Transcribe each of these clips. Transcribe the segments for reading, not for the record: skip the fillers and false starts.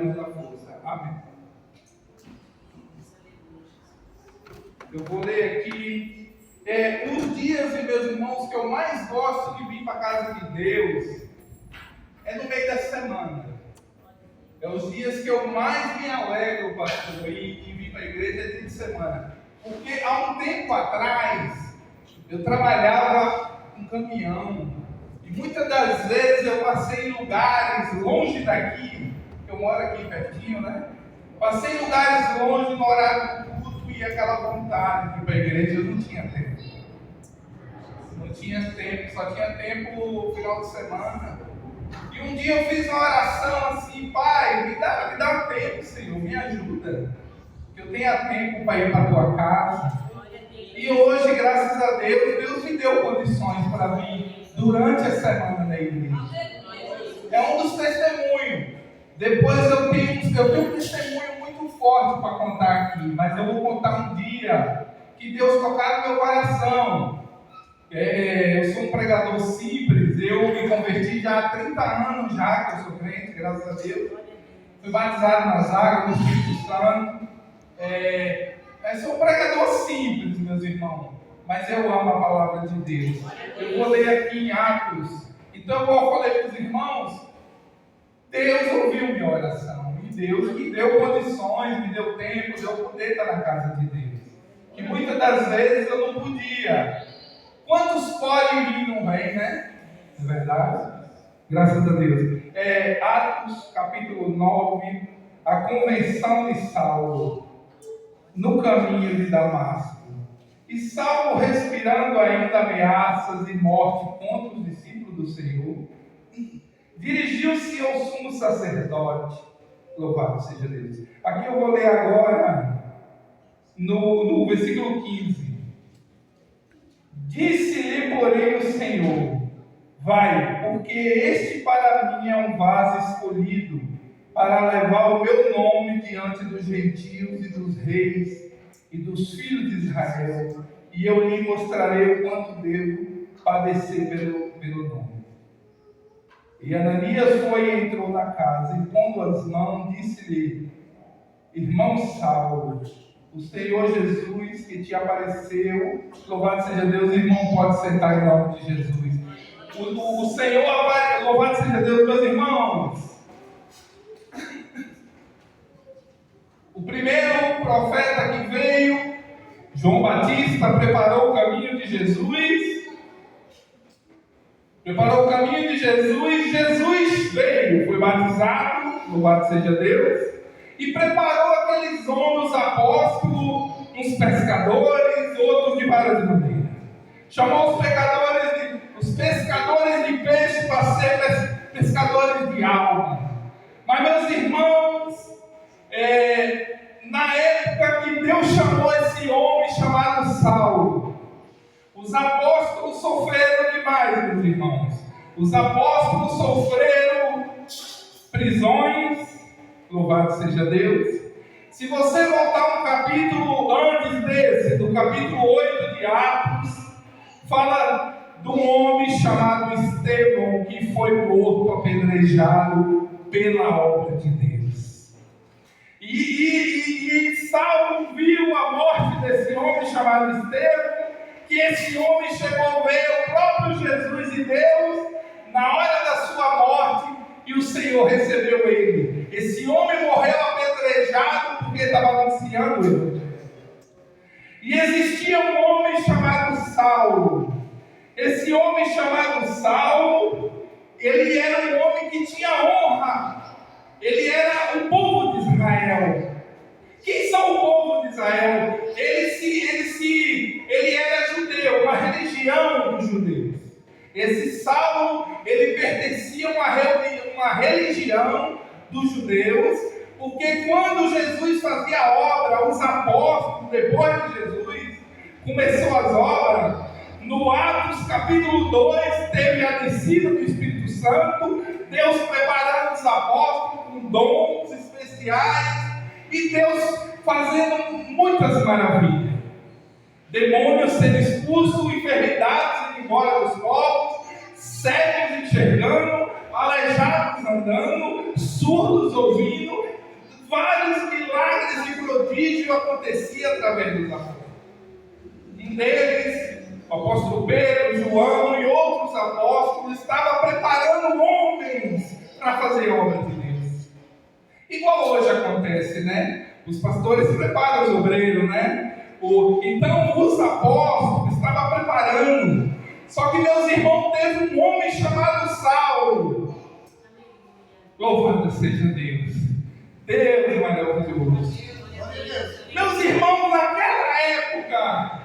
vai nos dar força. Amém. Eu vou ler aqui os dias, meus irmãos, que eu mais gosto de vir para a casa de Deus é no meio da semana. É os dias que eu mais me alegro, pastor, e vir para a igreja é dia de semana. Porque há um tempo atrás eu trabalhava com caminhão e muitas das vezes eu passei em lugares longe daqui, que eu moro aqui pertinho, né? Passei em lugares longe no horário do culto e aquela vontade de ir para a igreja, eu não tinha tempo. Não tinha tempo, só tinha tempo no final de semana. E um dia eu fiz uma oração assim: Pai, me dá um tempo, Senhor, me ajuda. Que eu tenha tempo para ir para a tua casa. E hoje, graças a Deus me deu condições para vir durante a semana na igreja. É um dos testemunhos. Depois eu tenho um testemunho muito forte para contar aqui, mas eu vou contar um dia que Deus tocar no meu coração. Eu sou um pregador simples, eu me converti já há 30 anos já que eu sou crente, graças a Deus. Fui batizado nas águas do Espírito Santo. Eu sou um pregador simples, meus irmãos, mas eu amo a palavra de Deus. Eu vou ler aqui em Atos. Então, como eu falei para os irmãos, Deus ouviu minha oração. E Deus me deu condições, me deu tempo de eu poder estar na casa de Deus. Que muitas das vezes eu não podia. Quantos podem vir não vem, né? É verdade? Graças a Deus. Atos capítulo 9, a convenção de Saulo no caminho de Damasco. E Saulo, respirando ainda ameaças e morte contra os discípulos do Senhor, dirigiu-se ao sumo sacerdote. Louvado seja Deus. Aqui eu vou ler agora no versículo 15. Disse-lhe, porém, o Senhor: vai, porque este para mim é um vaso escolhido, para levar o meu nome diante dos gentios e dos reis e dos filhos de Israel, e eu lhe mostrarei o quanto devo padecer pelo nome. E Ananias foi e entrou na casa, e pondo as mãos, disse-lhe: irmão Saulo, o Senhor Jesus que te apareceu, louvado seja Deus, irmão, pode sentar em nome de Jesus. O Senhor, louvado seja Deus, meus irmãos. O primeiro profeta que veio, João Batista, preparou o caminho de Jesus. Preparou o caminho de Jesus. Jesus veio, foi batizado, louvado seja Deus, e preparou aqueles homens, apóstolos, uns pescadores, outros de várias maneiras. Chamou os pescadores de peixe para ser pescadores de alma. Mas, meus irmãos, na época que Deus chamou esse homem chamado Saulo, os apóstolos sofreram demais, meus irmãos. Os apóstolos sofreram prisões, louvado seja Deus. Se você voltar um capítulo antes desse, do capítulo 8 de Atos, fala de um homem chamado Estevão, que foi morto, apedrejado pela obra de Deus. E Saulo viu a morte desse homem chamado Estevão, que esse homem chegou a ver o próprio Jesus e Deus na hora da sua morte, e o Senhor recebeu ele. Esse homem morreu apedrejado porque estava anunciando o Evangelho. E existia um homem chamado Saulo. Esse homem chamado Saulo, ele era um homem que tinha honra. Ele era o povo de Israel. Quem são o povo de Israel? Ele era judeu, uma religião dos judeus. Esse Saulo, ele pertencia a uma religião dos judeus, porque quando Jesus fazia a obra, os apóstolos, depois de Jesus, começou as obras, no Atos capítulo 2, teve a descida do Espírito Santo, Deus preparando os apóstolos com dons especiais, e Deus fazendo muitas maravilhas. Demônios sendo expulsos, enfermidades indo embora dos corpos, cegos enxergando, aleijados andando, surdos ouvindo, redentivo acontecia através dos apóstolos. Um deles, o apóstolo Pedro, João e outros apóstolos, estava preparando homens para fazer a obra de Deus. Igual hoje acontece, né? Os pastores preparam os obreiros, né? Então os apóstolos estavam preparando. Só que, meus irmãos, teve um homem chamado Saulo. Louvado seja Deus. Deus é maravilhoso. Meus irmãos, naquela época,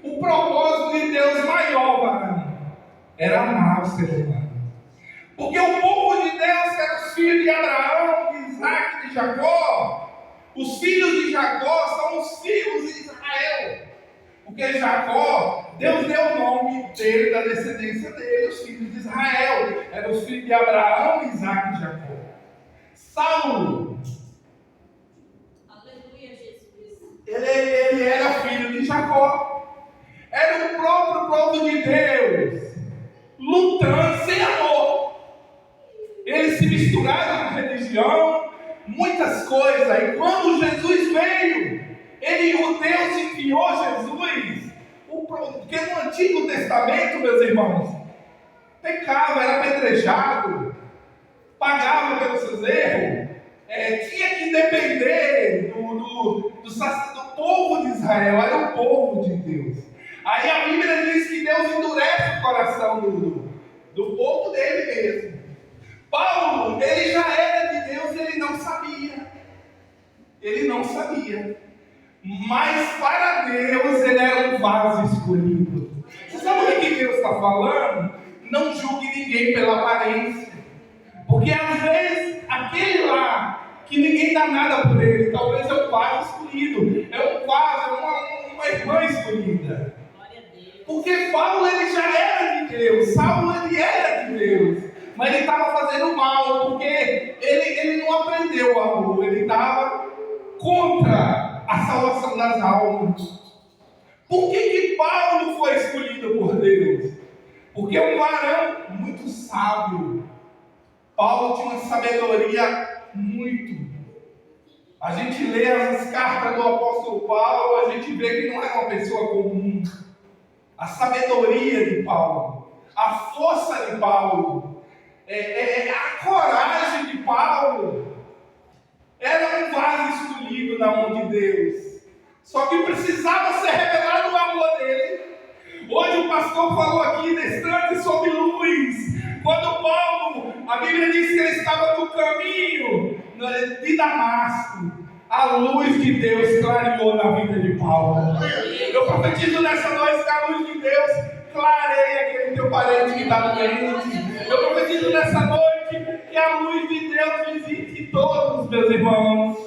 o propósito de Deus maior, varão, era amar o ser humano. Porque o povo de Deus, que era os filhos de Abraão, de Isaac e de Jacó, os filhos de Jacó são os filhos de Israel. Porque Jacó, Deus deu o nome dele, da descendência dele, os filhos de Israel. Eram os filhos de Abraão, Isaac e Jacó. Saulo, aleluia, Jesus. Ele era filho de Jacó. Era o próprio povo de Deus, lutando sem amor. Eles se misturaram com religião, muitas coisas. E quando Jesus veio, o Deus enviou Jesus. Porque no Antigo Testamento, meus irmãos, pecava, era apedrejado, pagava pelos seus erros, tinha que depender do povo de Israel, era o povo de Deus. Aí a Bíblia diz que Deus endurece o coração do povo dele mesmo. Paulo, ele já era de Deus, ele não sabia. Ele não sabia. Mas para Deus ele era um vaso escolhido. Você sabe o que Deus está falando? Não julgue ninguém pela aparência. Porque às vezes aquele lá que ninguém dá nada por ele, talvez é um vaso escolhido, é um vaso, é uma irmã escolhida. Porque Paulo ele já era de Deus, Saulo ele era de Deus, mas ele estava fazendo mal, porque ele não aprendeu o amor, ele estava contra a salvação das almas. Por que Paulo foi escolhido por Deus? Porque é um varão muito sábio. Paulo tinha uma sabedoria muito. A gente lê as cartas do apóstolo Paulo, a gente vê que não é uma pessoa comum. A sabedoria de Paulo, a força de Paulo, a coragem de Paulo, era um vaso escolhido na mão de Deus. Só que precisava ser revelado o amor dele. Hoje o pastor falou aqui distante sobre luz. Quando Paulo, a Bíblia diz que ele estava no caminho de Damasco, a luz de Deus clareou na vida de Paulo. Eu profetizo nessa noite que a luz de Deus clareia aquele teu parente que está doente. Eu profetizo nessa noite que a luz de Deus visite todos, meus irmãos.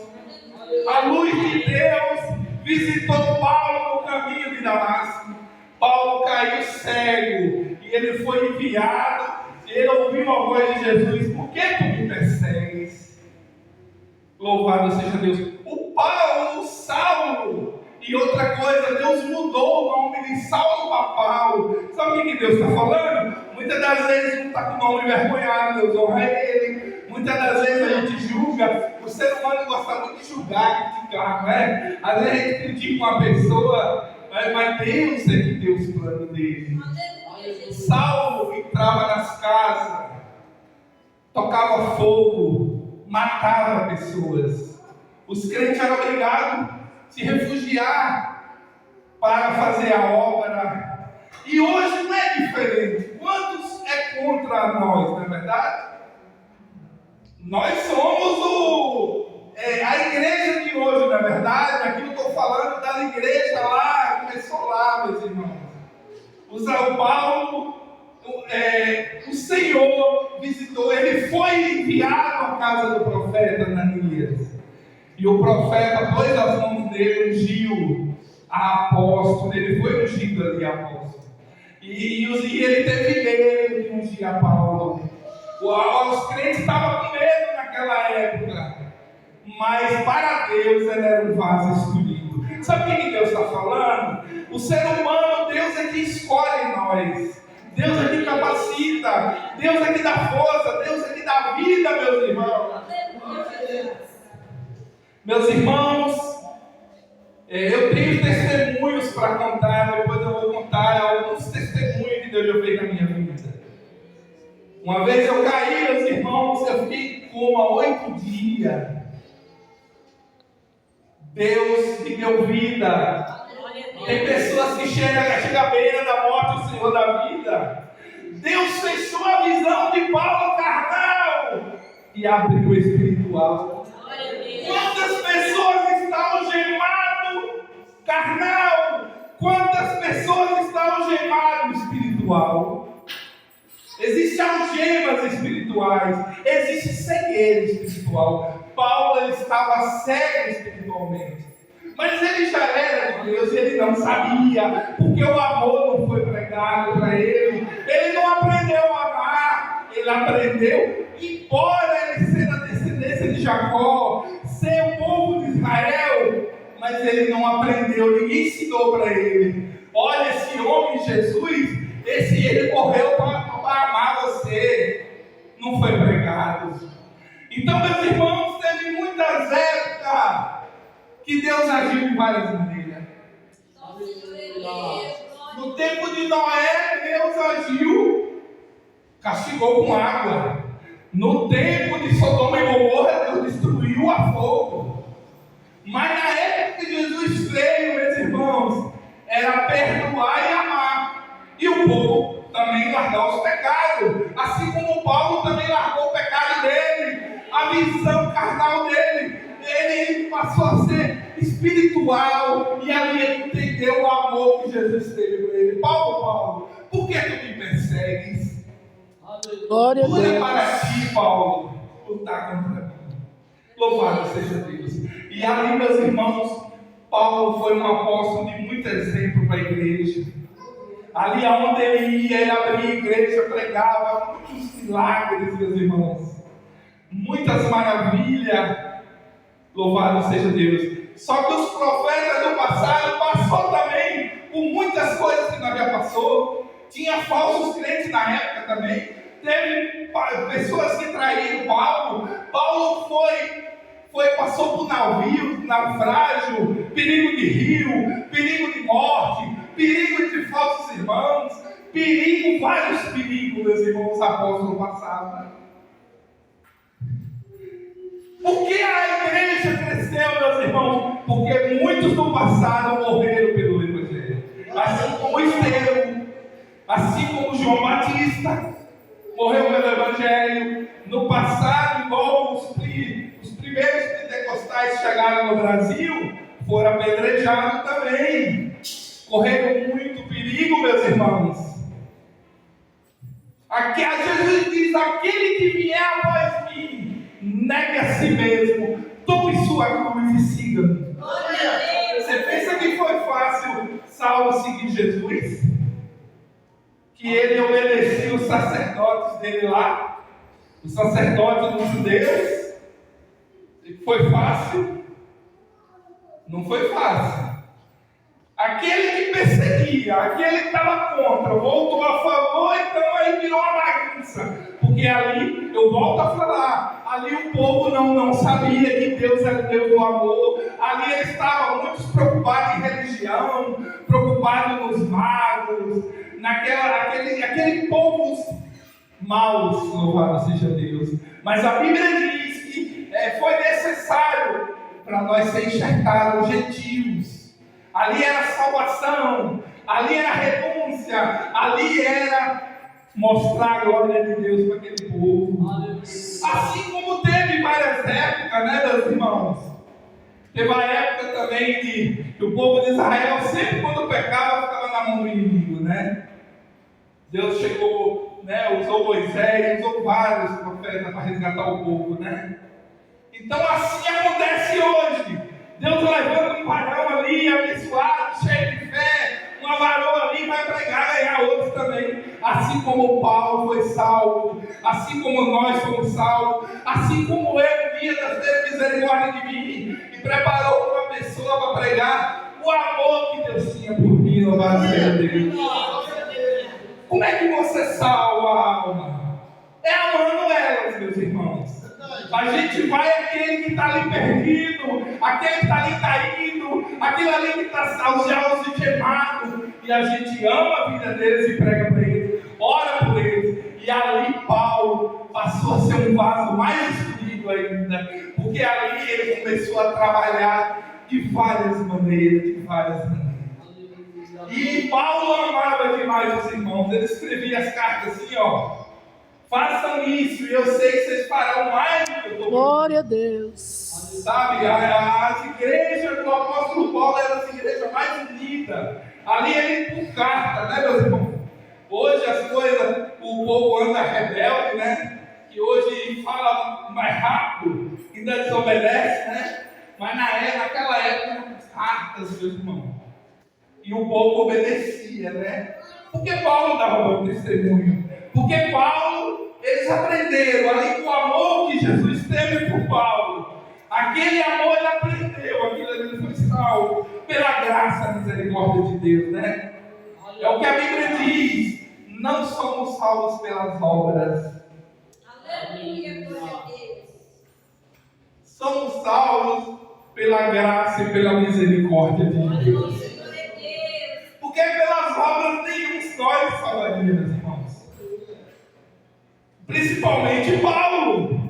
A luz de Deus visitou Paulo no caminho de Damasco. Paulo caiu cego e ele foi enviado. Ele ouviu a voz de Jesus: por que tu me persegues? Louvado seja Deus. O Saulo. E outra coisa, Deus mudou o nome de Saulo para Paulo. Sabe o que Deus está falando? Muitas das vezes não está com o nome envergonhado, Deus honra ele. Muitas das vezes a gente julga. O ser humano gosta muito de julgar, criticar, não é? Às vezes a gente critica uma pessoa, mas Deus é que deu os planos dele. Saulo entrava nas casas, tocava fogo, matava pessoas. Os crentes eram obrigados a se refugiar para fazer a obra. E hoje não é diferente. Quantos é contra nós, não é verdade? Nós somos a igreja de hoje, não é verdade? Aqui eu estou falando da igreja lá, começou lá, meus irmãos. O Paulo, o Senhor visitou, ele foi enviado à casa do profeta Ananias. E o profeta pôs as mãos dele, ungiu a apóstolo, ele foi ungido ali apóstolo. E ele teve medo de ungir a Paulo. Os crentes estavam com medo naquela época, mas para Deus ele era um vaso escolhido. Sabe o que Deus está falando? O ser humano, Deus é que escolhe nós. Deus é que capacita. Deus é que dá força. Deus é que dá vida, meus irmãos. Meus irmãos, Eu tenho testemunhos para contar, depois eu vou contar alguns testemunhos que Deus já fez na minha vida. Uma vez eu caí, meus irmãos, eu fiquei em coma 8 dias. Deus me deu vida. Tem pessoas que chegam à beira da morte, o Senhor da vida. Deus fechou a visão de Paulo carnal e abriu o espiritual. Quantas pessoas estavam gemadas carnal? Quantas pessoas estavam gemadas espiritual? Existem algemas espirituais, existe cegueira espiritual. Paulo ele estava cego espiritualmente, mas ele já era de Deus e ele não sabia, porque o amor não foi pregado para ele. Ele não aprendeu a amar, ele aprendeu, embora ele seja da descendência de Jacó, ser o povo de Israel, mas ele não aprendeu, ninguém ensinou para ele. Olha, esse homem Jesus, ele morreu para amar você, não foi pregado. Então, meus irmãos, teve muitas épocas que Deus agiu de várias maneiras. No tempo de Noé, Deus agiu, castigou com água. No tempo de Sodoma e Gomorra, Deus destruiu a fogo. Mas na época que Jesus veio, meus irmãos, era perdoar e amar. E o povo também largar os pecados. Assim como Paulo também largou o pecado dele, a visão carnal dele. Ele passou a ser espiritual. E ali ele entendeu o amor que Jesus teve por ele. Paulo, por que tu me persegues? Glória a Deus. Olha para ti, Paulo, lutar contra mim. Louvado seja Deus. E ali, meus irmãos, Paulo foi um apóstolo de muito exemplo para a igreja. Ali aonde ele ia, ele abria a igreja, pregava muitos milagres, meus irmãos. Muitas maravilhas. Louvado seja Deus. Só que os profetas do passado passou também por muitas coisas que nós já passou. Tinha falsos crentes na época também. Teve pessoas que traíram Paulo. Paulo passou por naufrágio, perigo de rio, perigo de morte, perigo de falsos irmãos, vários perigos, meus irmãos apóstolos passados. Por que a igreja cresceu, meus irmãos? Porque muitos do passado morreram pelo Evangelho. Assim como Estevão, assim como João Batista, morreu pelo Evangelho. No passado, igual os primeiros pentecostais chegaram no Brasil, foram apedrejados também. Correram muito perigo, meus irmãos. Aqui a Jesus diz: aquele que vier após mim, negue a si mesmo, tome sua cruz e siga-me. Você pensa que foi fácil Saulo seguir Jesus? Que ele obedecia os sacerdotes dele lá, os sacerdotes dos judeus? Foi fácil? Não foi fácil. Aquele que perseguia, aquele que estava contra, voltou a favor, então aí virou uma bagunça. Porque ali, eu volto a falar, ali o povo não sabia que Deus era Deus do amor. Ali eles estavam muito preocupados em religião, preocupados nos magos, aquele povo maus, louvado seja Deus. Mas a Bíblia diz que foi necessário para nós ser enxertados gentios. Ali era salvação, ali era renúncia, ali era mostrar a glória de Deus para aquele povo. Assim como teve várias épocas, né, meus irmãos? Teve a época também que o povo de Israel, sempre quando pecava, ficava na mão do inimigo, né? Deus chegou, né, usou Moisés, usou vários profetas para resgatar o povo, né? Então assim acontece hoje. Deus levando um varão ali, abençoado, cheio de fé, uma varoa ali vai pregar e ganhar outros também. Assim como Paulo foi salvo, assim como nós fomos salvos, assim como ele, um dia Deus teve misericórdia de mim e preparou uma pessoa para pregar o amor que Deus tinha por mim, louvado seja Deus. Como é que você salva a alma? É amando elas, meus irmãos. A gente vai aquele que está ali perdido, aquele que está ali caído, aquilo ali que está algemado, e a gente ama a vida deles e prega para eles, ora por eles. E ali Paulo passou a ser um vaso mais escolhido ainda, porque ali ele começou a trabalhar de várias maneiras, E Paulo amava demais os irmãos. Ele escrevia as cartas assim, ó: façam isso, e eu sei que vocês farão mais do que eu estou. Glória a Deus. Sabe, as igrejas do apóstolo Paulo eram as igrejas mais unidas. Ali ele por carta, né, meus irmãos? Hoje as coisas, o povo anda rebelde, né? Que hoje fala mais rápido, ainda desobedece, né? Mas naquela época, cartas, meus irmãos. E o povo obedecia, né? Porque Paulo dava bom testemunho. Porque Paulo, eles aprenderam ali com o amor que Jesus teve por Paulo. Aquele amor ele aprendeu, aquilo ele foi salvo pela graça e misericórdia de Deus, né? É o que a Bíblia diz. Não somos salvos pelas obras. Aleluia, glória a Deus. Somos salvos pela graça e pela misericórdia de Deus. Porque pelas obras nenhum nós salvaria, meus irmãos. Principalmente Paulo.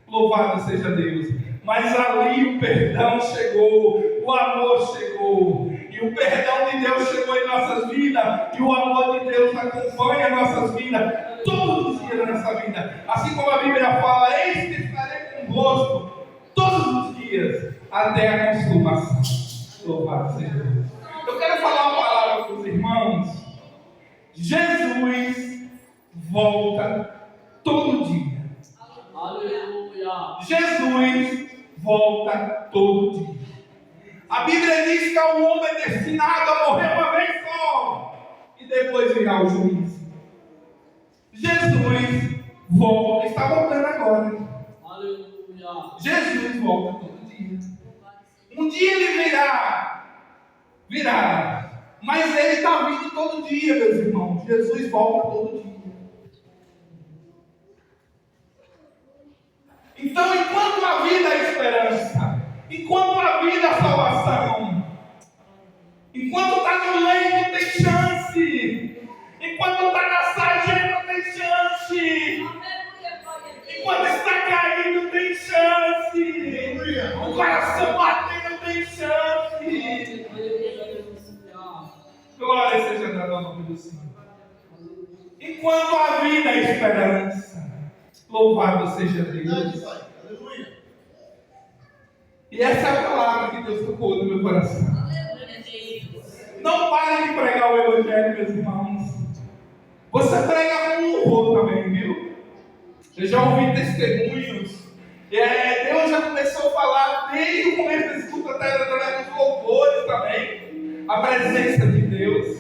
Louvado seja Deus. Mas ali o perdão chegou, o amor chegou. E o perdão de Deus chegou em nossas vidas. E o amor de Deus acompanha nossas vidas todos os dias da nossa vida. Assim como a Bíblia fala: eis que estarei convosco todos os dias até a consumação. Louvado seja Deus. Eu quero falar uma palavra para os irmãos. Jesus volta todo dia. Aleluia. Jesus volta todo dia. A Bíblia diz que o homem é destinado a morrer uma vez só e depois virá o juízo. Jesus volta, está voltando agora. Aleluia. Jesus volta todo dia. Um dia ele virá, mas ele está vindo todo dia, meus irmãos. Jesus volta todo dia. Então, enquanto a vida é esperança, enquanto a vida é salvação, enquanto está no leito tem chance, enquanto está na sarjeta tem chance, enquanto está caído tem chance, o coração batendo tem chance. Glória seja dada ao nome do Senhor. Enquanto a vida é esperança, louvado seja Deus. E essa é a palavra que Deus tocou no meu coração. Não pare de pregar o Evangelho, meus irmãos. Você prega com louvor também, viu? Eu já ouvi testemunhos. Deus já começou a falar desde o começo desse culto até através dos louvores também. A presença de Deus.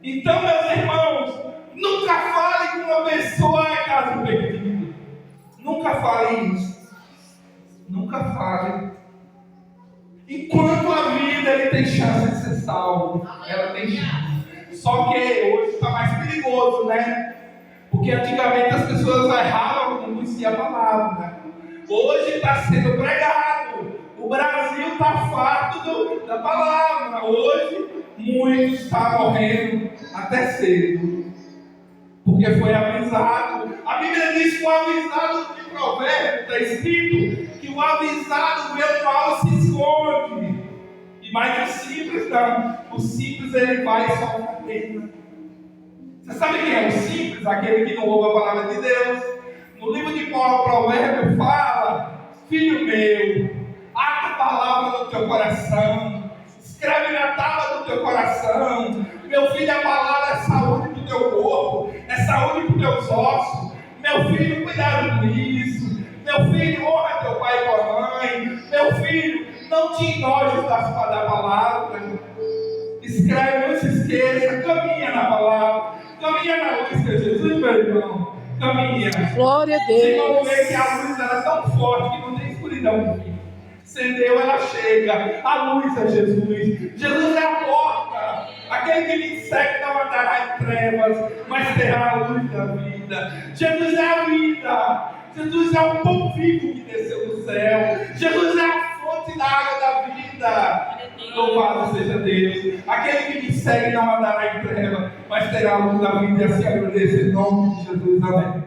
Então, meus irmãos, nunca fale que uma pessoa é caso perdido. Nunca fale isso. Nunca fale. Enquanto a vida ele tem chance de ser salvo, ela tem chance. Só que hoje está mais perigoso, né? Porque antigamente as pessoas erravam, não conheciam a palavra. Hoje está sendo pregado. O Brasil está farto da palavra. Hoje muitos estão morrendo até cedo. Porque foi avisado. A Bíblia diz que o avisado de Provérbio está escrito que o avisado vê o mal e se esconde. Mas o simples não. O simples ele vai e solta a pena. Você sabe quem é o simples? Aquele que não ouve a palavra de Deus. No livro de Provérbio fala: filho meu, ata a palavra no teu coração, escreve na tábua do teu coração. Meu filho, a palavra é saúde para o teu corpo, é saúde para os teus ossos. Meu filho, cuidado com isso. Meu filho, honra teu pai e tua mãe. Meu filho, não te enojes da palavra. Escreve, não se esqueça, caminha na palavra, caminha na luz que é Jesus, meu irmão. Caminha. Glória a Você vai Deus. ver que a luz era tão forte que não tem escuridão. Acendeu, ela chega. A luz é Jesus. Jesus é a porta. Aquele que me segue não andará em trevas, mas terá a luz da vida. Jesus é a vida. Jesus é o pão vivo que desceu do céu. Jesus é a fonte da água da vida. Louvado seja Deus. Aquele que me segue não andará em treva, mas terá a luz da vida e assim agradecer em nome de Jesus. Amém.